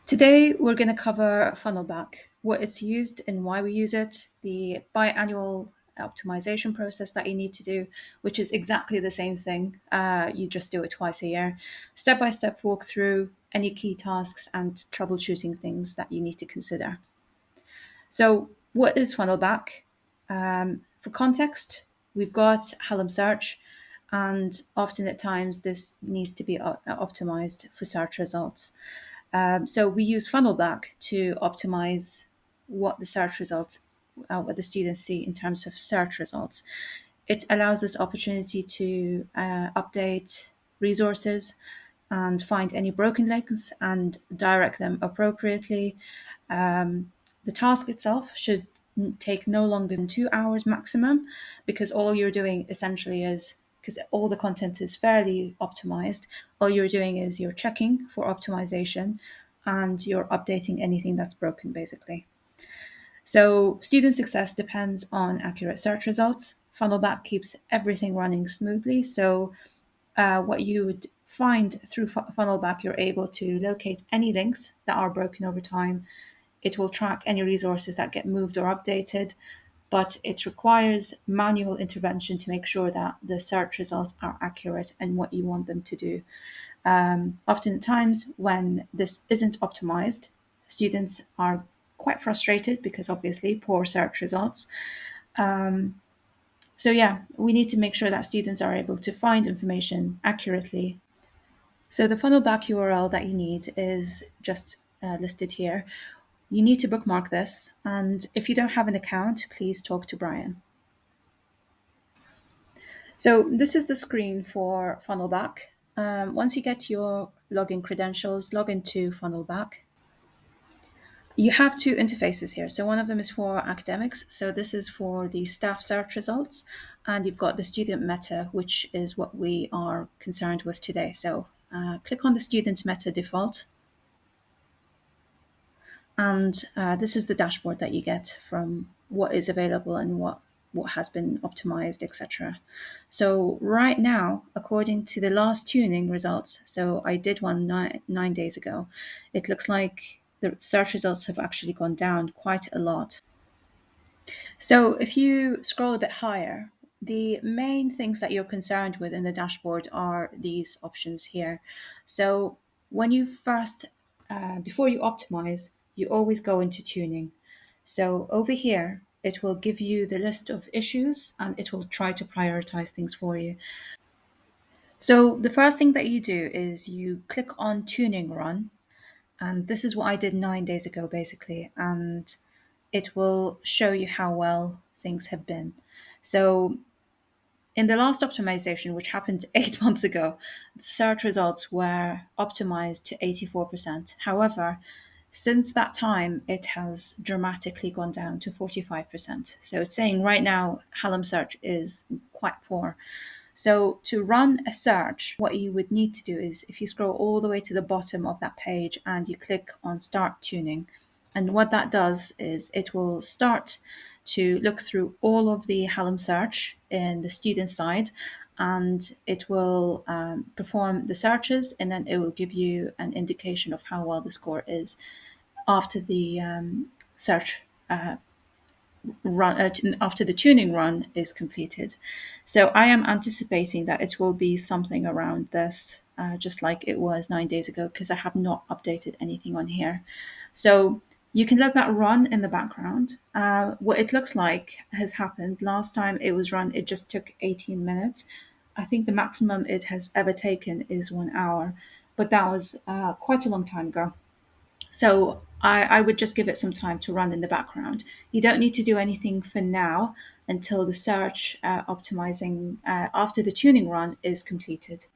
Today, we're going to cover Funnelback, what it's used and why we use it, the biannual optimization process that you need to do, which is exactly the same thing. You just do it twice a year. Step by step walkthrough, any key tasks, and troubleshooting things that you need to consider. So, what is Funnelback? For context, we've got Helm Search, and often at times this needs to be optimized for search results. So we use Funnelback to optimize what the search results, what the students see in terms of search results. It allows us opportunity to update resources and find any broken links and direct them appropriately. The task itself should take no longer than 2 hours maximum, because all you're doing essentially is, because all the content is fairly optimized, all you're doing is you're checking for optimization and you're updating anything that's broken, basically. So student success depends on accurate search results. Funnelback keeps everything running smoothly. So what you would find through Funnelback, you're able to locate any links that are broken over time. It will track any resources that get moved or updated, but it requires manual intervention to make sure that the search results are accurate and what you want them to do. Oftentimes, when this isn't optimized, students are quite frustrated because obviously poor search results. So yeah, we need to make sure that students are able to find information accurately. So the Funnelback URL that you need is just listed here. You need to bookmark this, and if you don't have an account, please talk to Brian. So this is the screen for Funnelback. Once you get your login credentials, log into Funnelback. You have two interfaces here. So one of them is for academics. So this is for the staff search results. And you've got the student meta, which is what we are concerned with today. So click on the student meta default. And this is the dashboard that you get from what is available and what has been optimized, etc. So right now, according to the last tuning results, so I did one 9 days ago, it looks like the search results have actually gone down quite a lot. So if you scroll a bit higher, the main things that you're concerned with in the dashboard are these options here. So when you first, before you optimize, you always go into tuning. So over here, it will give you the list of issues and it will try to prioritize things for you. So the first thing that you do is you click on tuning run. And this is what I did 9 days ago, basically. And it will show you how well things have been. So in the last optimization, which happened 8 months ago, the search results were optimized to 84%. However, since that time, it has dramatically gone down to 45%. So it's saying right now, Hallam search is quite poor. So to run a search, what you would need to do is if you scroll all the way to the bottom of that page and you click on Start Tuning, and what that does is it will start to look through all of the Hallam search in the student side, and it will perform the searches, and then it will give you an indication of how well the score is after the search run after the tuning run is completed. So I am anticipating that it will be something around this, just like it was 9 days ago, because I have not updated anything on here. So you can let that run in the background. What it looks like has happened. Last time it was run, it just took 18 minutes. I think the maximum it has ever taken is 1 hour, but that was quite a long time ago. So I would just give it some time to run in the background. You don't need to do anything for now until the search optimizing after the tuning run is completed.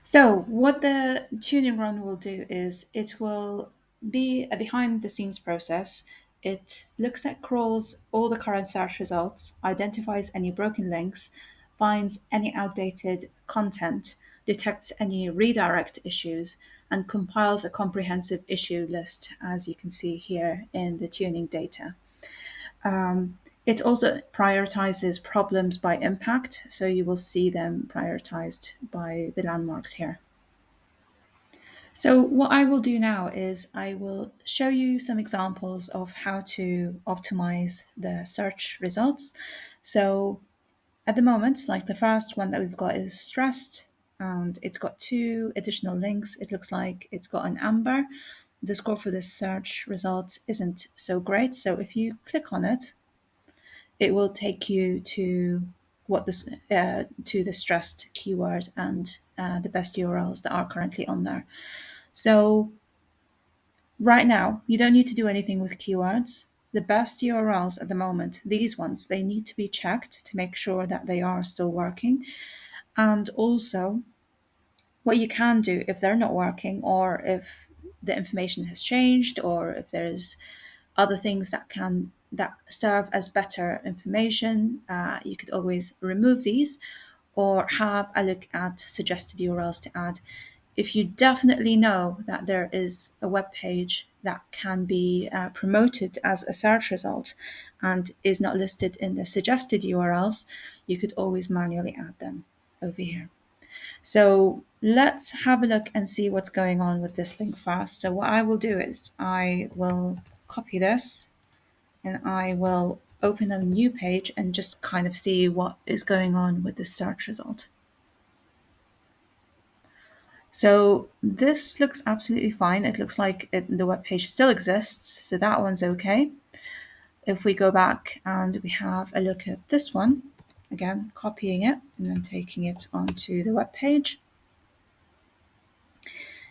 So what the tuning run will do is it will be a behind the scenes process. It looks at crawls all the current search results, identifies any broken links, finds any outdated content, detects any redirect issues, and compiles a comprehensive issue list, as you can see here in the tuning data. It also prioritizes problems by impact, so you will see them prioritized by the landmarks here. So what I will do now is I will show you some examples of how to optimize the search results. So at the moment, like the first one that we've got is stressed, and it's got two additional links. It looks like it's got an amber. The score for this search result isn't so great. So if you click on it, it will take you to to the stressed keyword and the best URLs that are currently on there. So right now, you don't need to do anything with keywords. The best URLs at the moment, these ones, they need to be checked to make sure that they are still working. And also, what you can do if they're not working, or if the information has changed, or if there's other things that serve as better information, you could always remove these or have a look at suggested URLs to add. If you definitely know that there is a web page that can be promoted as a search result and is not listed in the suggested URLs, you could always manually add them over here. So let's have a look and see what's going on with this link first. So what I will do is I will copy this and I will open a new page and just kind of see what is going on with this search result. So this looks absolutely fine. It looks like the web page still exists, so that one's okay. If we go back and we have a look at this one, again, copying it and then taking it onto the web page,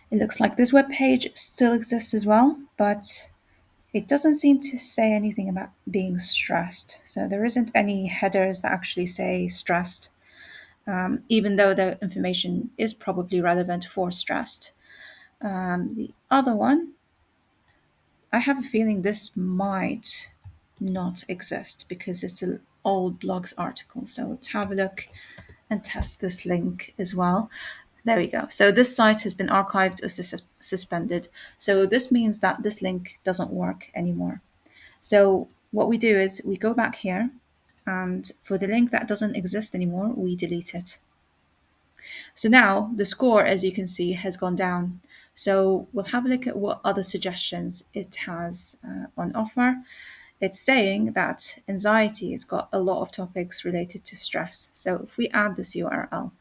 it looks like this web page still exists as well, but it doesn't seem to say anything about being stressed. So there isn't any headers that actually say stressed, even though the information is probably relevant for stressed. The other one, I have a feeling this might not exist because it's an old blogs article. So let's have a look and test this link as well. There we go. So this site has been archived or suspended. So this means that this link doesn't work anymore. So what we do is we go back here, and for the link that doesn't exist anymore, we delete it. So now the score, as you can see, has gone down. So we'll have a look at what other suggestions it has on offer. It's saying that anxiety has got a lot of topics related to stress. So if we add this URL,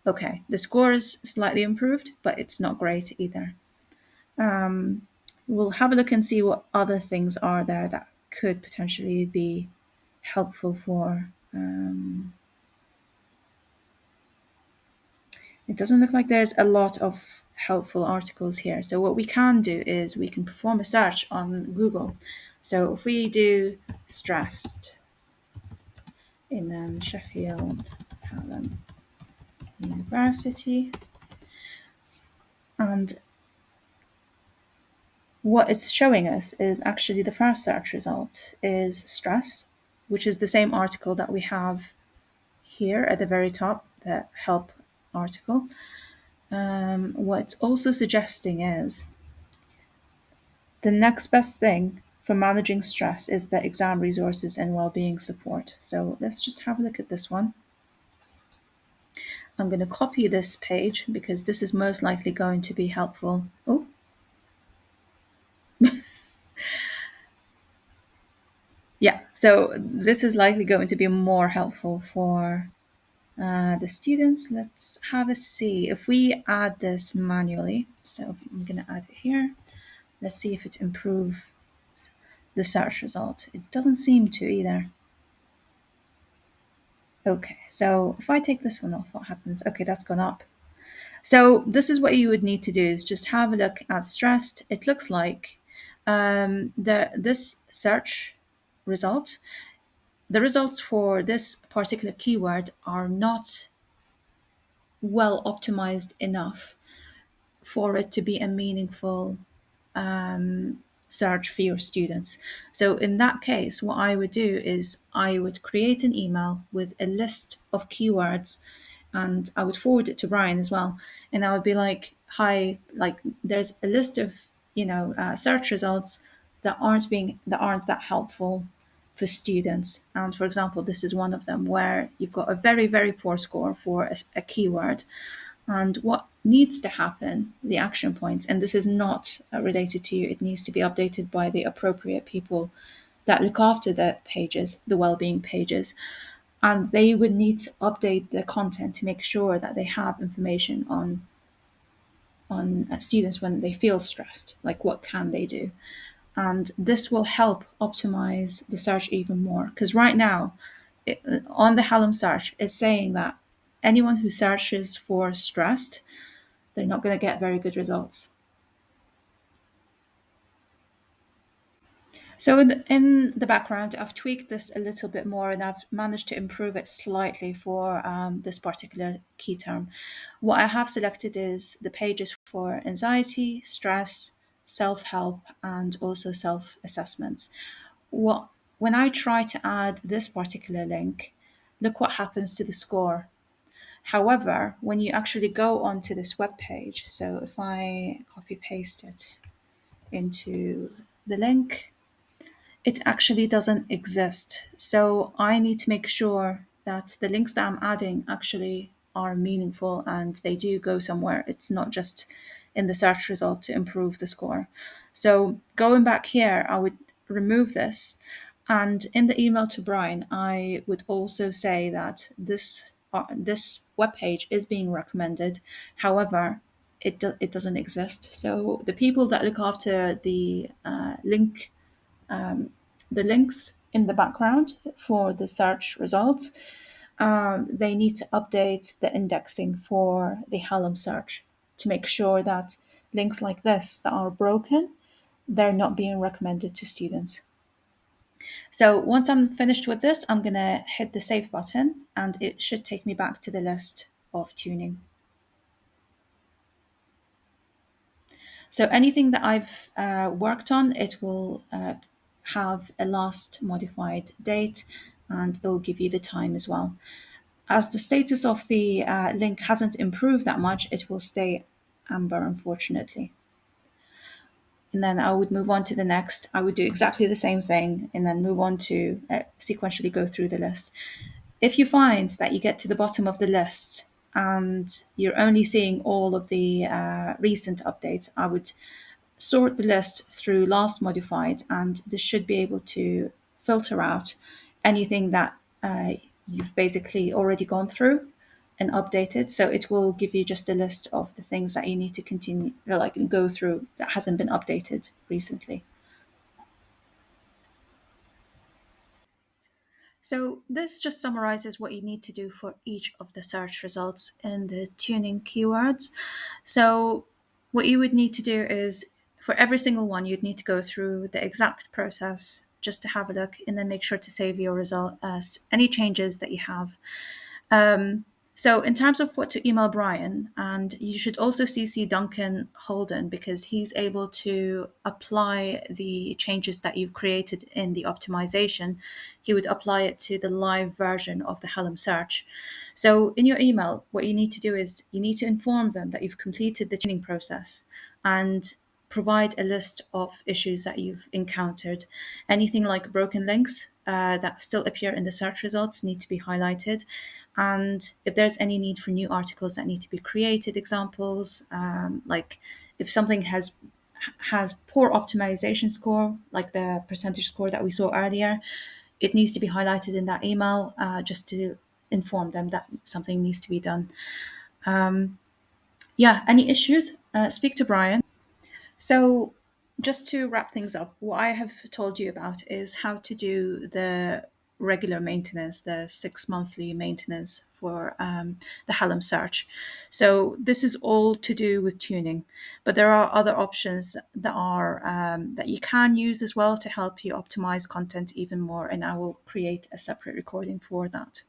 okay, the score is slightly improved, but it's not great either. We'll have a look and see what other things are there that could potentially be helpful for. It doesn't look like there's a lot of helpful articles here. So what we can do is we can perform a search on Google. So if we do stressed in Sheffield Hallam University, and what it's showing us is actually the first search result is stress, which is the same article that we have here at the very top, the help article. What it's also suggesting is the next best thing for managing stress is the exam resources and well-being support. So let's just have a look at this one. I'm going to copy this page because this is most likely going to be helpful. Oh, yeah. So this is likely going to be more helpful for the students. Let's have a see if we add this manually. So I'm going to add it here. Let's see if it improves the search result. It doesn't seem to either. Okay, so if I take this one off, what happens? Okay, that's gone up. So this is what you would need to do is just have a look at stressed. It looks like this search result, the results for this particular keyword are not well optimized enough for it to be a meaningful search for your students. So in that case, what I would do is I would create an email with a list of keywords, and I would forward it to Brian as well. And I would be like, hi, like there's a list of, search results that aren't that helpful for students. And for example, this is one of them where you've got a very, very poor score for a keyword. And what needs to happen, the action points, and this is not related to you, it needs to be updated by the appropriate people that look after the pages, the well-being pages, and they would need to update the content to make sure that they have information on students when they feel stressed, like what can they do. And this will help optimize the search even more, because right now on the Hallam search it's saying that anyone who searches for stressed, they're not going to get very good results. So in the background, I've tweaked this a little bit more and I've managed to improve it slightly for this particular key term. What I have selected is the pages for anxiety, stress, self-help, and also self-assessments. What When I try to add this particular link, look what happens to the score. However, when you actually go onto this web page, so if I copy paste it into the link, it actually doesn't exist. So I need to make sure that the links that I'm adding actually are meaningful and they do go somewhere. It's not just in the search result to improve the score. So going back here, I would remove this. And in the email to Brian, I would also say that this web page is being recommended. However, it doesn't exist. So the people that look after the links in the background for the search results, they need to update the indexing for the Hallam search to make sure that links like this that are broken, they're not being recommended to students. So once I'm finished with this, I'm going to hit the save button and it should take me back to the list of tuning. So anything that I've worked on, it will have a last modified date and it will give you the time as well. As the status of the link hasn't improved that much, it will stay amber, unfortunately. And then I would move on to the next. I would do exactly the same thing and then move on to sequentially go through the list. If you find that you get to the bottom of the list and you're only seeing all of the recent updates, I would sort the list through last modified, and this should be able to filter out anything that you've basically already gone through and updated. So it will give you just a list of the things that you need to continue, or like go through that hasn't been updated recently. So this just summarizes what you need to do for each of the search results in the tuning keywords. So what you would need to do is for every single one, you'd need to go through the exact process just to have a look and then make sure to save your result as any changes that you have. So in terms of what to email Brian, and you should also CC Duncan Holden because he's able to apply the changes that you've created in the optimization. He would apply it to the live version of the Hallam search. So in your email, what you need to do is you need to inform them that you've completed the tuning process and provide a list of issues that you've encountered. Anything like broken links that still appear in the search results need to be highlighted. And if there's any need for new articles that need to be created, examples, like if something has poor optimization score, like the percentage score that we saw earlier, it needs to be highlighted in that email just to inform them that something needs to be done. Yeah, any issues? Speak to Brian. So, just to wrap things up, what I have told you about is how to do the regular maintenance, the 6 monthly maintenance for the Hallam search. So, this is all to do with tuning, but there are other options that are that you can use as well to help you optimize content even more. And I will create a separate recording for that.